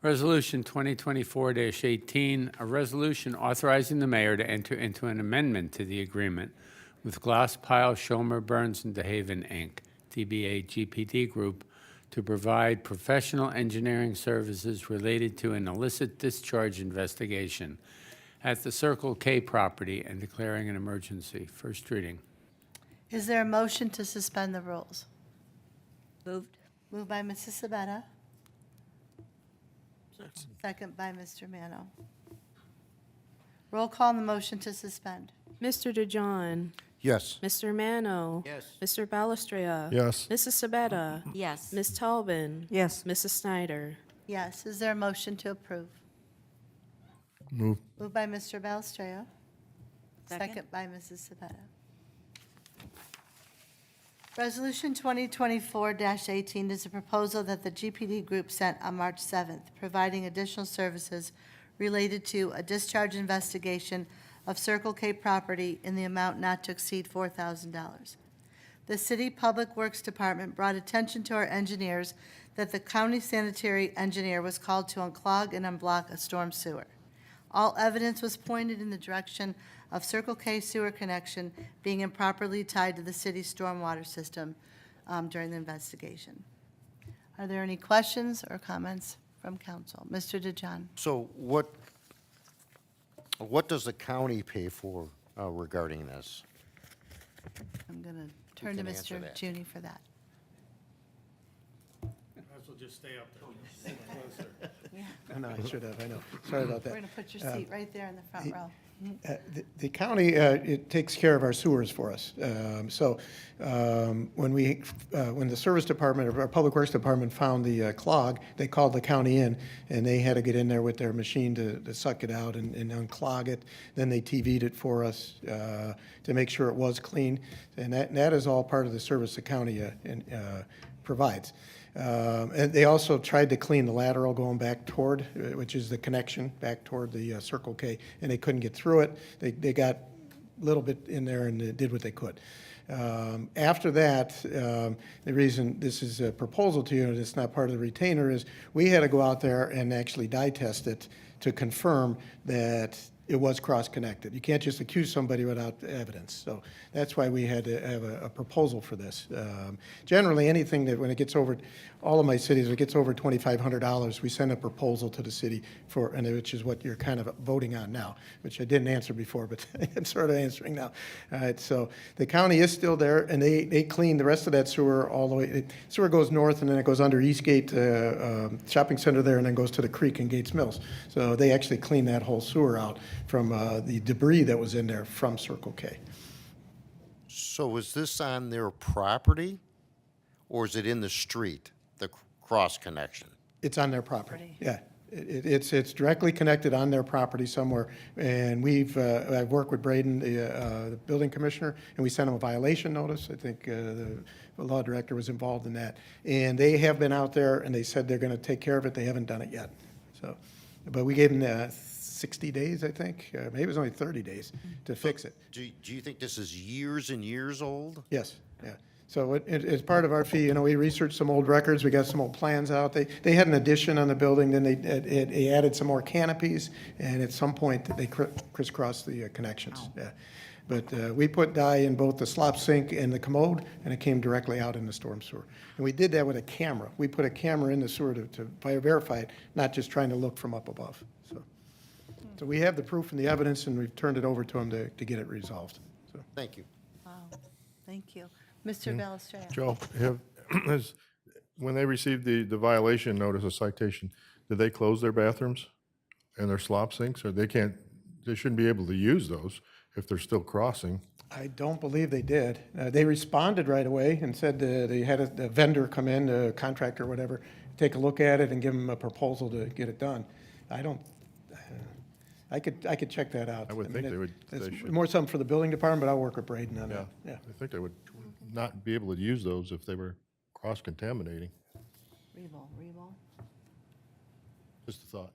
Resolution 2024-18, a resolution authorizing the mayor to enter into an amendment to the agreement with Gloss, Pyle, Schomer, Burns, and DeHaven, Inc., DBA GPD Group, to provide professional engineering services related to an illicit discharge investigation at the Circle K property and declaring an emergency. First reading. Is there a motion to suspend the rules? Moved. Moved by Mrs. Sabetta. Second by Mr. Mano. Roll call on the motion to suspend. Mr. DeJohn, Yes. Mr. Mano. Yes. Mr. Balestria. Yes. Mrs. Sabetta, Yes. Ms. Tobin, Yes. Mrs. Snyder. Yes. Is there a motion to approve? Move. Moved by Mr. Balestrio. Second. Second by Mrs. Sabetta. Resolution 2024-18 is a proposal that the GPD Group sent on March 7th, providing additional services related to a discharge investigation of Circle K property in the amount not to exceed $4,000. The City Public Works Department brought attention to our engineers that the county sanitary engineer was called to unclog and unblock a storm sewer. All evidence was pointed in the direction of Circle K sewer connection being improperly tied to the city's stormwater system during the investigation. Are there any questions or comments from council? Mr. DeJohn? So what does the county pay for regarding this? I'm going to turn to can answer Mr. that. Junie for that. Might as well just stay up there. No, I should have, I know. Sorry about We're that. going to put your seat right there in the front row. The county, it takes care of our sewers for us. When the service department, or our public works department found the clog, they called the county in, and they had to get in there with their machine to suck it out and unclog it. Then they TV'd it for us to make sure it was clean. And that is all part of the service the county provides. And they also tried to clean the lateral going back toward, which is the connection back toward the Circle K, and they couldn't get through it. They got little bit in there and did what they could. After that, the reason this is a proposal to you and it's not part of the retainer is we had to go out there and actually dye test it to confirm that it was cross-connected. You can't just accuse somebody without evidence. So that's why we had to have a proposal for this. Generally, anything that, when it gets over, all of my cities, when it gets over $2,500, we send a proposal to the city for, and which is what you're kind of voting on now, which I didn't answer before, but I'm sort of answering now. All right, so the county is still there, and they clean the rest of that sewer all the way. Sewer goes north, and then it goes under Eastgate Shopping Center there, and then goes to the creek in Gates Mills. So they actually clean that whole sewer out from the debris that was in there from Circle K. So is this on their property, or is it in the street, the cross connection? It's on their property, yeah. It's directly connected on their property somewhere, and I've worked with Braden, the building commissioner, and we sent him a violation notice. I think the law director was involved in that. And they have been out there, and they said they're gonna take care of it. They haven't done it yet, so. But we gave them 60 days, I think. Maybe it was only 30 days to fix it. Do you think this is years and years old? Yes, yeah. So as part of our fee, we researched some old records, we got some old plans out. They had an addition on the building, then they added some more canopies, and at some point, they crisscrossed the connections, yeah. But we put dye in both the slop sink and the commode, and it came directly out in the storm sewer. And we did that with a camera. We put a camera in the sewer to verify it, not just trying to look from up above, so. So we have the proof and the evidence, and we've turned it over to them to get it resolved, so. Thank you. Wow, thank you. Mr. Balistreo. Joe, when they received the violation notice, a citation, did they close their bathrooms and their slop sinks, or they shouldn't be able to use those if they're still crossing? I don't believe they did. They responded right away and said they had a vendor come in, a contractor or whatever, take a look at it and give them a proposal to get it done. I could check that out. I would think they would. It's They should. more something for the building department, but I'll work with Braden on Yeah, that. Yeah. I think they would not be able to use those if they were cross-contaminating. Revo. Just a thought.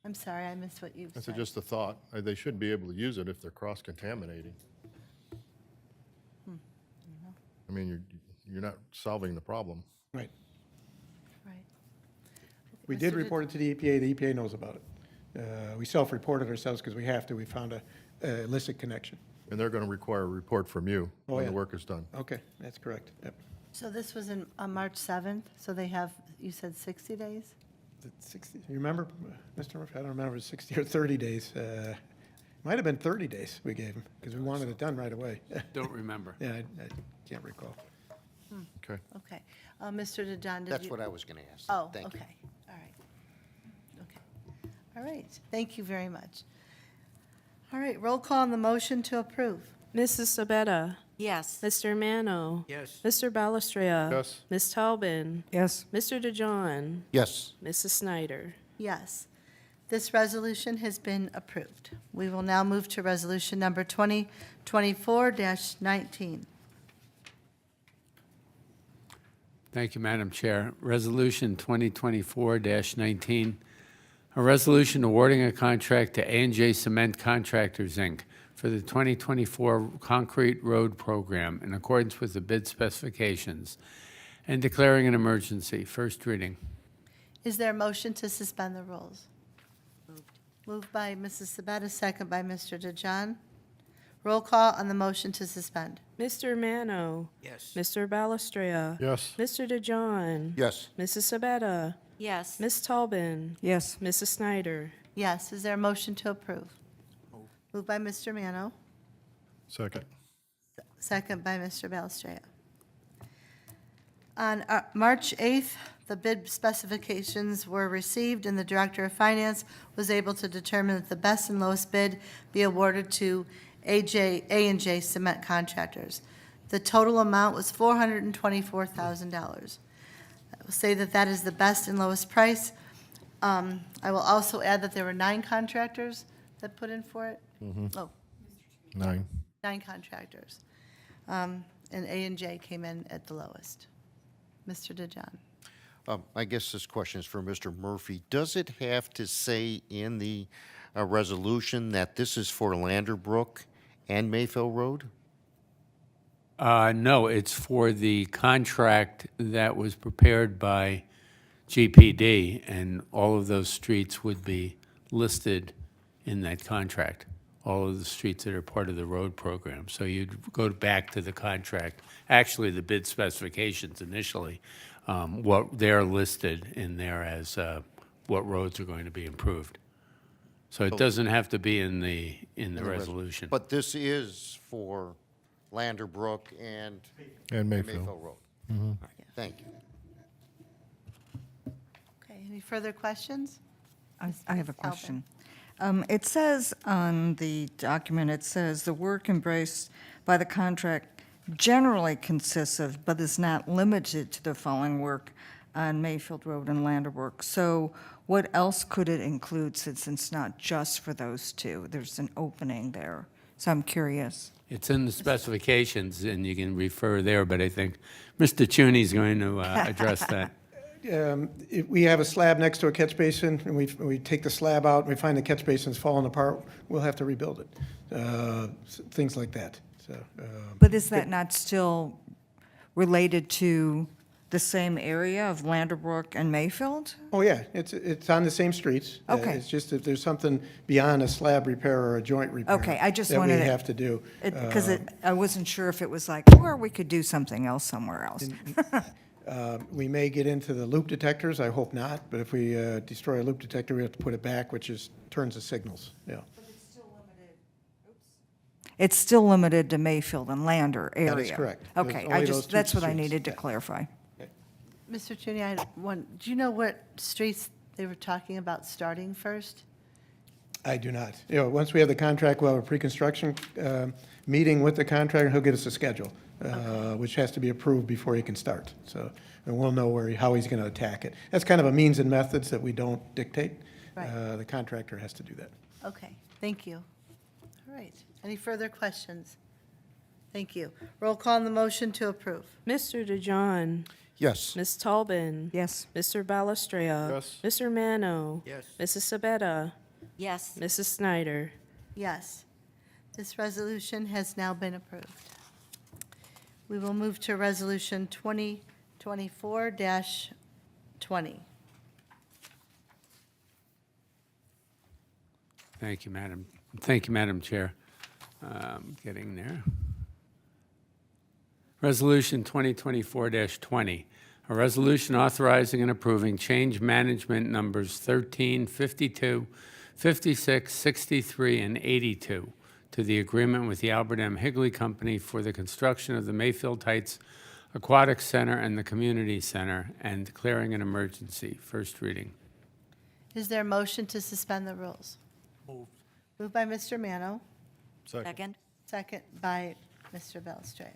I'm sorry, I missed what you That's said. just a thought. They should be able to use it if they're cross-contaminating. I mean, you're not solving the problem. Right. Right. We did Mr. report it to the EPA. The EPA knows about it. We self-reported ourselves because we have to. We found a illicit connection. And they're going to require a report from you Oh, when yeah. the work is done. Okay, that's correct. Yep. So this was on March 7th, so they have, you said 60 days? Is it 60? You remember, Mr. Murphy? I don't remember, 60 or 30 days. Might have been 30 days we gave him because we wanted it done right away. Don't remember. Yeah, I can't recall. Okay. Okay. Mr. DeJohn, did you? That's what I was going to ask. Oh, Thank you. okay, all right. Okay, all right, thank you very much. All right, roll call on the motion to approve. Mrs. Sabetta? Yes. Mr. Mano? Yes. Mr. Balestria? Yes. Ms. Talbin? Yes. Mr. DeJohn? Yes. Mrs. Snyder? Yes, this resolution has been approved. We will now move to resolution number 2024-19. Thank you, Madam Chair. Resolution 2024-19, a resolution awarding a contract to A&J Cement Contractors, Inc. for the 2024 Concrete Road Program in accordance with the bid specifications and declaring an emergency. First reading. Is there a motion to suspend the rules? Moved by Mrs. Sabetta, second by Mr. DeJohn. Roll call on the motion to suspend. Mr. Mano? Yes. Mr. Balestria? Yes. Mr. DeJohn? Yes. Mrs. Sabetta? Yes. Ms. Talbin? Yes. Mrs. Snyder? Yes, is there a motion to approve? Moved by Mr. Mano, Second. second by Mr. Balestria. On March 8th, the bid specifications were received, and the Director of Finance was able to determine that the best and lowest bid be awarded to A&J Cement Contractors. The total amount was $424,000. I will say that that is the best and lowest price. I will also add that there were 9 contractors that put in for it. Oh, 9. 9 contractors. And A&J came in at the lowest. Mr. DeJohn. I guess this question is for Mr. Murphy. Does it have to say in the resolution that this is for Landerbrook and Mayfield Road? No, it's for the contract that was prepared by GPD, and all of those streets would be listed in that contract, all of the streets that are part of the road program. So you'd go back to the contract, actually the bid specifications initially, what they're listed in there as what roads are going to be improved. So it doesn't have to be in the resolution. But this is for Landerbrook and Mayfield. Road. Thank you. Okay, any further questions? I have a question. It says on the document, it says, "The work embraced by the contract generally consists of, but is not limited to the following work on Mayfield Road and Landerbrook." So what else could it include, since it's not just for those two? There's an opening there, so I'm curious. It's in the specifications, and you can refer there, but I think Mr. Cheney's going to address that. If we have a slab next to a catch basin, and we take the slab out, and we find the catch basin's falling apart, we'll have to rebuild it. Things like that, so. But is that not still related to the same area of Landerbrook and Mayfield? Oh, yeah, it's on the same streets. Okay. It's just if there's something beyond a slab repair or a joint repair. Okay, I just that wanted we to- have to do. Because I wasn't sure if it was like, or we could do something else somewhere else. We may get into the loop detectors, I hope not, but if we destroy a loop detector, we have to put it back, which turns the signals, yeah. It's still limited to Mayfield and Lander area? That is correct. Okay, There's only those two that's what I streets, needed to yeah. clarify. Mr. Cheney, I had one, do you know what streets they were talking about starting first? I do not. Once we have the contract, we'll have a pre-construction meeting with the contractor, and he'll get us a schedule, which has to be approved before he can start. So, and we'll know how he's going to attack it. That's kind of a means and methods that we don't dictate. Right. The contractor has to do that. Okay, thank you. All right, any further questions? Thank you. Roll call on the motion to approve. Mr. DeJohn, Yes. Ms. Tolbin, Yes. Mr. Balestria. Yes. Mr. Mano. Yes. Mrs. Sabetta, Yes. Mrs. Snyder. Yes, this resolution has now been approved. We will move to Resolution 2024-20. Thank you, Madam. Thank you, Madam Chair. Getting there. Resolution 2024-20, a resolution authorizing and approving change management numbers 13, 52, 56, 63, and 82 to the agreement with the Albert M. Higley Company for the construction of the Mayfield Heights Aquatic Center and the Community Center, and declaring an emergency. First reading. Is there a motion to suspend the rules? Moved by Mr. Mano, Second? second by Mr. Belstrao.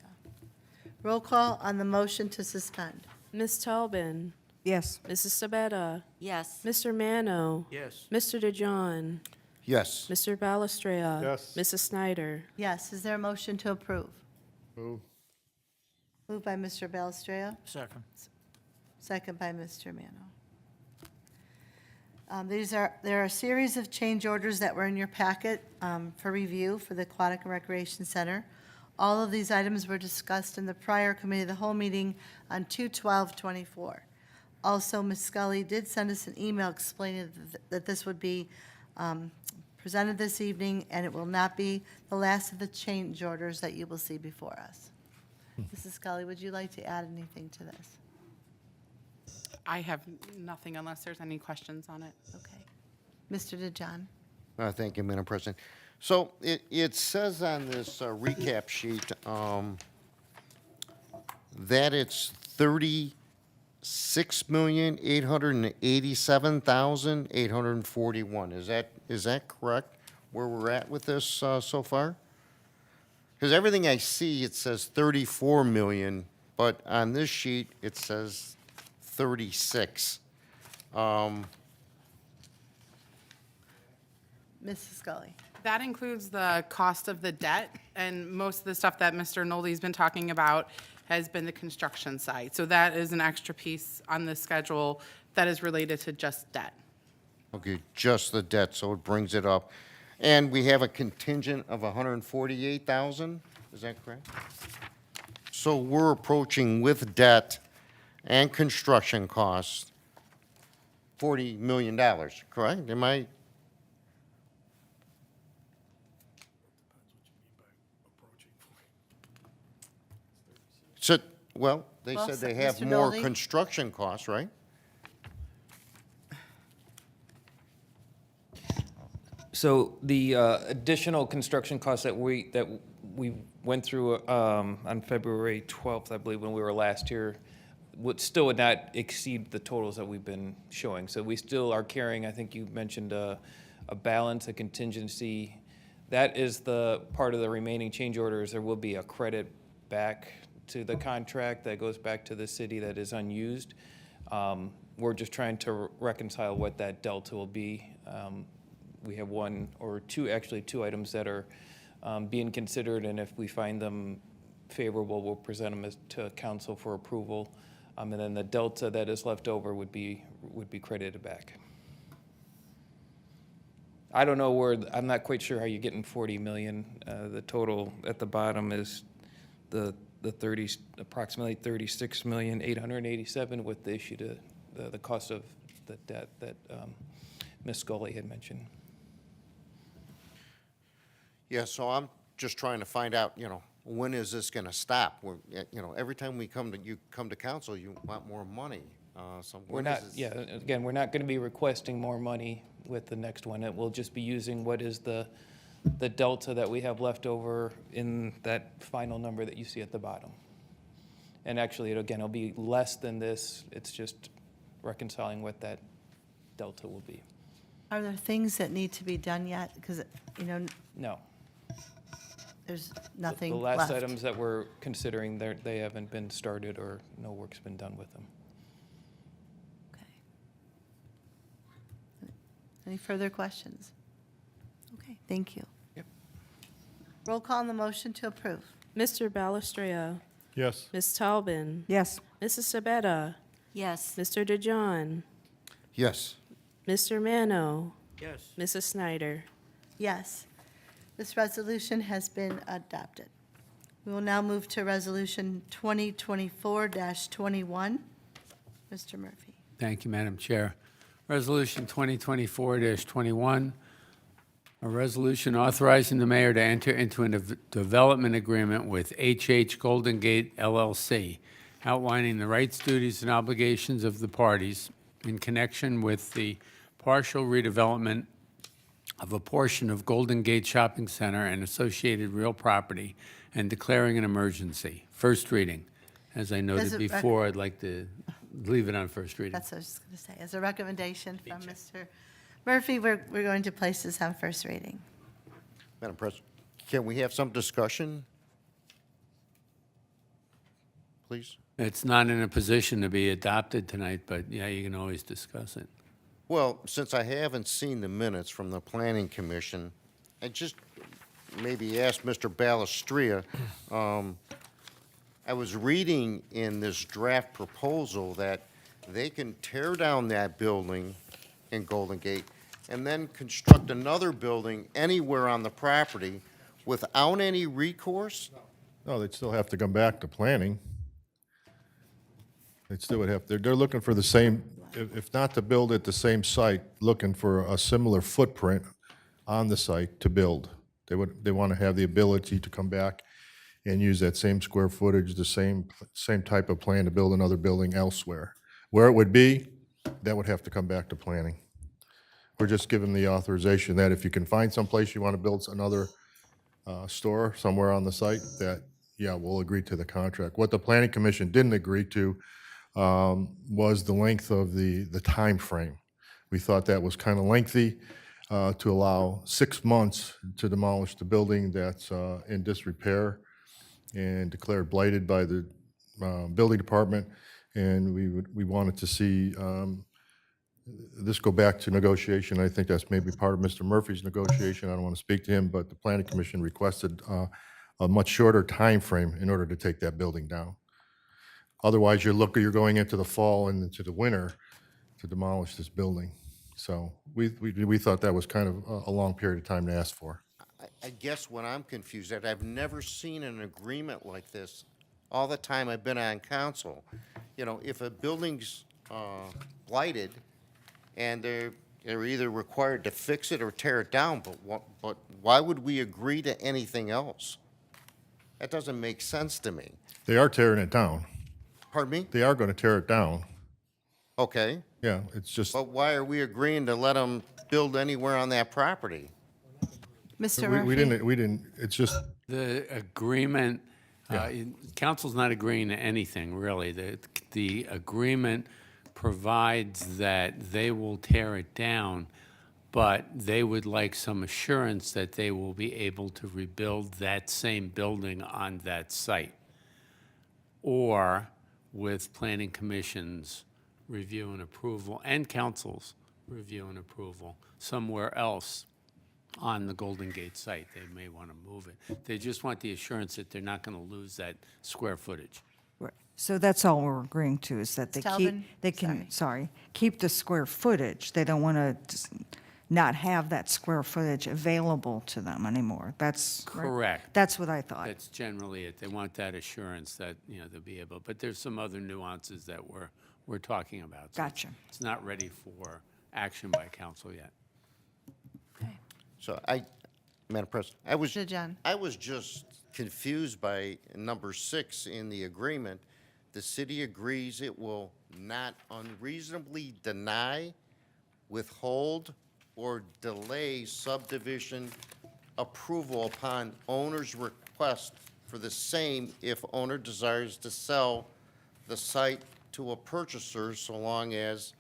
Roll call on the motion to suspend. Ms. Tolbin, Yes. Mrs. Sabetta, Yes. Mr. Mano. Yes. Mr. DeJohn, Yes. Mr. Balestria. Yes. Mrs. Snyder. Yes, is there a motion to approve? Move. Moved by Mr. Belstrao, Second. second by Mr. Mano. There are a series of change orders that were in your packet for review for the Aquatic and Recreation Center. All of these items were discussed in the prior committee of the whole meeting on 2/12/24. Also, Ms. Scully did send us an email explaining that this would be presented this evening, and it will not be the last of the change orders that you will see before us. Mrs. Scully, would you like to add anything to this? I have nothing unless there's any questions on it. Okay. Mr. DeJohn? Thank you, Madam President. So it says on this recap sheet that it's $36,887,841. Is that correct, where we're at with this so far? Because everything I see, it says 34 million, but on this sheet, it says 36. Mrs. Scully? That includes the cost of the debt, and most of the stuff that Mr. Noldy's been talking about has been the construction side. So that is an extra piece on the schedule that is related to just debt. Okay, just the debt, so it brings it up. And we have a contingent of 148,000, is that correct? So we're approaching with debt and construction costs, $40 million, correct? Am I? So, well, they Well, said they so- have Mr. more Dolly? construction costs, right? So the additional construction costs that we went through on February 12th, I believe, when we were last here, would not exceed the totals that we've been showing. So we still are carrying, I think you mentioned a balance, a contingency. That is the part of the remaining change orders. There will be a credit back to the contract that goes back to the city that is unused. We're just trying to reconcile what that delta will be. We have one or two, actually two items that are being considered, and if we find them favorable, we'll present them to council for approval. And then the delta that is left over would be credited back. I don't know I'm not quite sure how you're getting 40 million. The total at the bottom is approximately 36,887,000 with the issue to the cost of the debt that Ms. Scully had mentioned. Yeah, so I'm just trying to find out, when is this gonna stop? Every time you come to council, you want more money. So We're when not, is this- yeah, again, we're not going to be requesting more money with the next one. It will just be using what is the delta that we have left over in that final number that you see at the bottom. And actually, it'll be less than this. It's just reconciling what that delta will be. Are there things that need to be done yet? Because, No. there's nothing The left. last items that we're considering, they haven't been started or no work's been done with them. Okay. Any further questions? Okay, thank you. Yep. Roll call on the motion to approve. Mr. Balestria, Yes. Ms. Talbin, Yes. Mrs. Sabetta, Yes. Mr. DeJohn, Yes. Mr. Mano, Yes. Mrs. Snyder. Yes, this resolution has been adopted. We will now move to Resolution 2024-21. Mr. Murphy. Thank you, Madam Chair. Resolution 2024-21, a resolution authorizing the mayor to enter into a development agreement with H.H. Golden Gate LLC, outlining the rights, duties, and obligations of the parties in connection with the partial redevelopment of a portion of Golden Gate Shopping Center and associated real property and declaring an emergency. First reading. As I As noted a before, I'd like to leave it on first reading. That's what I was just going to say. As a recommendation from Mr. Murphy, we're going to place this on first reading. Madam President, can we have some discussion? Please? It's not in a position to be adopted tonight, but yeah, you can always discuss it. Well, since I haven't seen the minutes from the Planning Commission, I just maybe ask Mr. Balestria, I was reading in this draft proposal that they can tear down that building in Golden Gate and then construct another building anywhere on the property without any recourse? No, they'd still have to come back to planning. They still would have, they're looking for the same, if not to build at the same site, looking for a similar footprint on the site to build. They want to have the ability to come back and use that same square footage, the same type of plan to build another building elsewhere. Where it would be, that would have to come back to planning. We're just giving the authorization that if you can find someplace you want to build another store somewhere on the site, that, yeah, we'll agree to the contract. What the Planning Commission didn't agree to was the length of the time frame. We thought that was kind of lengthy to allow 6 months to demolish the building that's in disrepair and declared blighted by the building department. And we wanted to see this go back to negotiation. I think that's maybe part of Mr. Murphy's negotiation. I don't want to speak to him, but the Planning Commission requested a much shorter time frame in order to take that building down. Otherwise, you're going into the fall and into the winter to demolish this building. So we thought that was kind of a long period of time to ask for. I guess what I'm confused at, I've never seen an agreement like this all the time I've been on council. You know, if a building's blighted and they're either required to fix it or tear it down, but why would we agree to anything else? That doesn't make sense to me. They are tearing it down. Pardon me? They are going to tear it down. Okay, Yeah, it's just, but why are we agreeing to let them build anywhere on that property? Mr. we Murphy? didn't, it's just, The agreement, Yeah. council's not agreeing to anything, really. The agreement provides that they will tear it down, but they would like some assurance that they will be able to rebuild that same building on that site, or with planning commission's review and approval, and council's review and approval, somewhere else on the Golden Gate site. They may want to move it. They just want the assurance that they're not going to lose that square footage. Right. So that's all we're agreeing to, is that they Talbot, keep the square footage. They don't want to not have that square footage available to them anymore. That's right? Correct. That's what I thought. That's generally it. They want that assurance that, you know, they'll be able, but there's some other nuances that we're talking about. So Gotcha. It's not ready for action by council yet. So Madam President, Mr. John? I was just confused by number 6 in the agreement. The city agrees it will not unreasonably deny, withhold, or delay subdivision approval upon owner's request for the same if owner desires to sell the site to a purchaser, so long as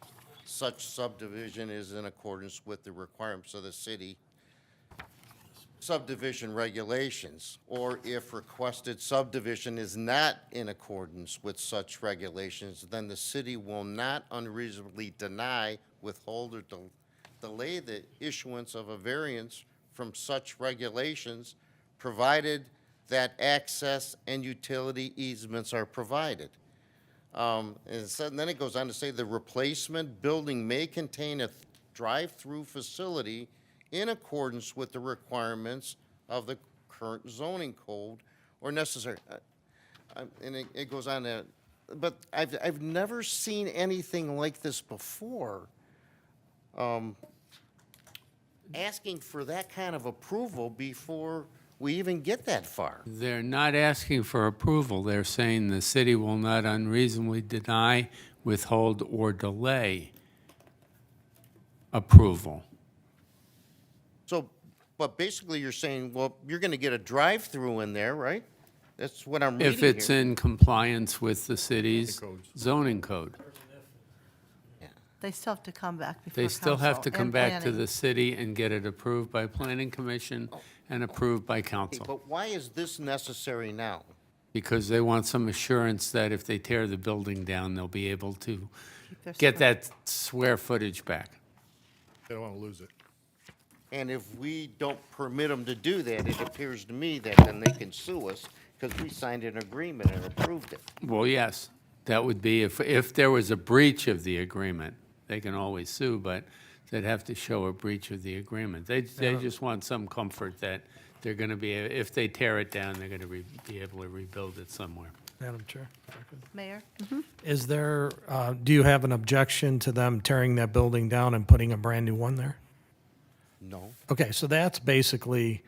such subdivision is in accordance with the requirements of the city subdivision regulations, or if requested subdivision is not in accordance with such regulations, then the city will not unreasonably deny, withhold, or delay the issuance of a variance from such regulations, provided that access and utility easements are provided. And then it goes on to say the replacement building may contain a drive-through facility in accordance with the requirements of the current zoning code or necessary. And it goes on to, but I've never seen anything like this before. Asking for that kind of approval before we even get that far. They're not asking for approval. They're saying the city will not unreasonably deny, withhold, or delay approval. So, but basically you're saying, well, you're going to get a drive-through in there, right? That's what I'm reading If it's here. in compliance with the city's zoning code. They still have to come back before They still have council to come and back to planning. the city and get it approved by planning commission and approved by Okay, council. but why is this necessary now? Because they want some assurance that if they tear the building down, they'll be able to Keep their get square- that square footage back. they don't want to lose it. And if we don't permit them to do that, it appears to me that then they can sue us because we signed an agreement and approved it. Well, yes, that would be, if there was a breach of the agreement, they can always sue, but they'd have to show a breach of the agreement. They just want some comfort that they're going to be, if they tear it down, they're going to be able to rebuild it somewhere. Madam Chair? if I could. Mayor? Is there, do you have an objection to them tearing that building down and putting a brand-new one there? No. Okay, so that's basically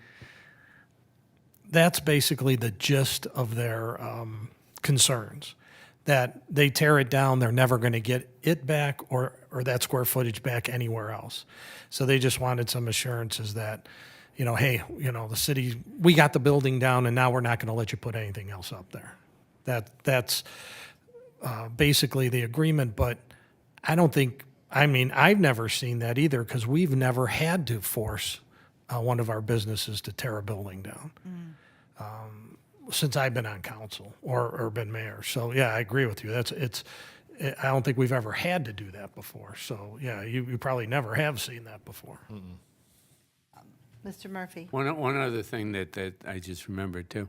the gist of their concerns, that they tear it down, they're never going to get it back or that square footage back anywhere else. So they just wanted some assurances that, you know, hey, you know, the city, we got the building down and now we're not going to let you put anything else up there. That's basically the agreement, but I don't think, I mean, I've never seen that either because we've never had to force one of our businesses to tear a building down since I've been on council or been mayor. So, yeah, I agree with you. I don't think we've ever had to do that before. So, yeah, you probably never have seen that before. Mr. Murphy? One other thing that I just remembered too,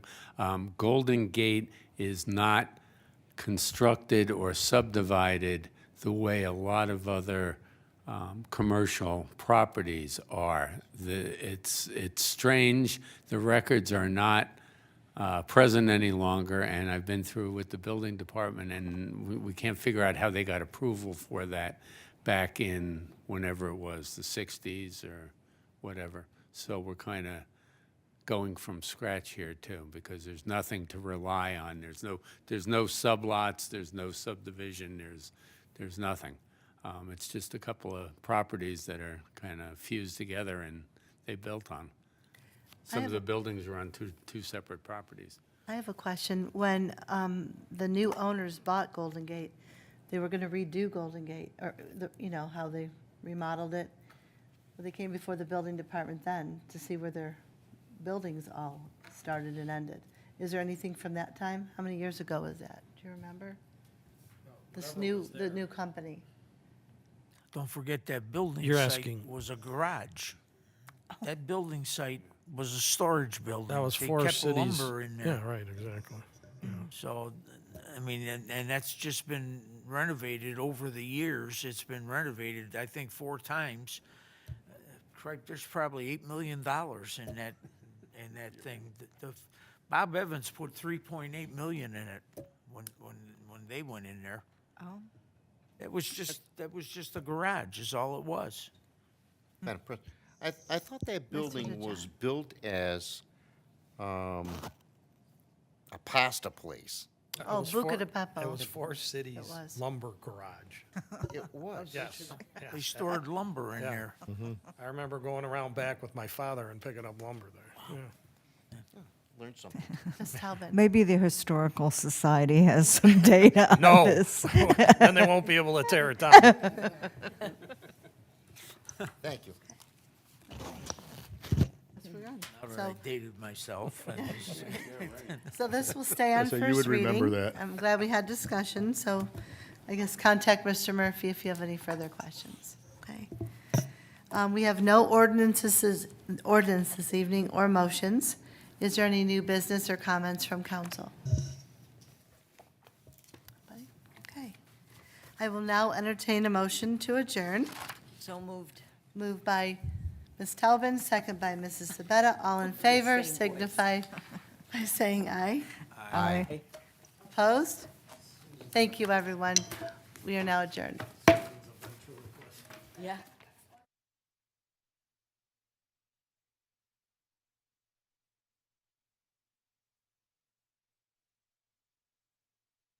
Golden Gate is not constructed or subdivided the way a lot of other commercial properties are. It's strange, the records are not present any longer, and I've been through with the building department, and we can't figure out how they got approval for that back in whenever it was, the 60s or whatever. So we're kind of going from scratch here too, because there's nothing to rely on. There's no sublots, there's no subdivision, there's nothing. It's just a couple of properties that are kind of fused together and they built on. Some of the buildings are on two separate properties. I have a question. When the new owners bought Golden Gate, they were going to redo Golden Gate, or, you know, how they remodeled it. Well, they came before the building department then to see where their buildings all started and ended. Is there anything from that time? How many years ago was that? Do you remember? The new company. Don't forget that building You're site asking- was a garage. That building site was a storage building. That was They Forest kept Cities. lumber in there. Yeah, right, exactly. So, I mean, and that's just been renovated over the years. It's been renovated, I think, 4 times. There's probably $8 million in that thing. Bob Evans put $3.8 million in it when they went in there. Oh. Hmm. That was just a garage, is all it was. Madam President, I thought that building was built as a pasta place. Oh, It was Buca for- de Beppo. It was Forest Cities was. Lumber Garage. It was. Yes. They stored lumber in Yeah. there. I remember going around back with my father and picking up lumber there. Yeah. Learned something. Ms. Talbot. Maybe the Historical Society has some data on No, this. then they won't be able to tear it down. Thank you. Now that So- I dated myself. So this will stay on So first you would remember reading. that. I'm glad we had discussion, so I guess contact Mr. Murphy if you have any further questions. Okay. We have no ordinance this evening or motions. Is there any new business or comments from council? Okay. I will now entertain a motion to adjourn. So moved. Moved by Ms. Talbot, second by Mrs. Sabetta. All in favor Same voice. signify by saying aye. Aye. Opposed? Thank you, everyone. We are now adjourned. Yeah.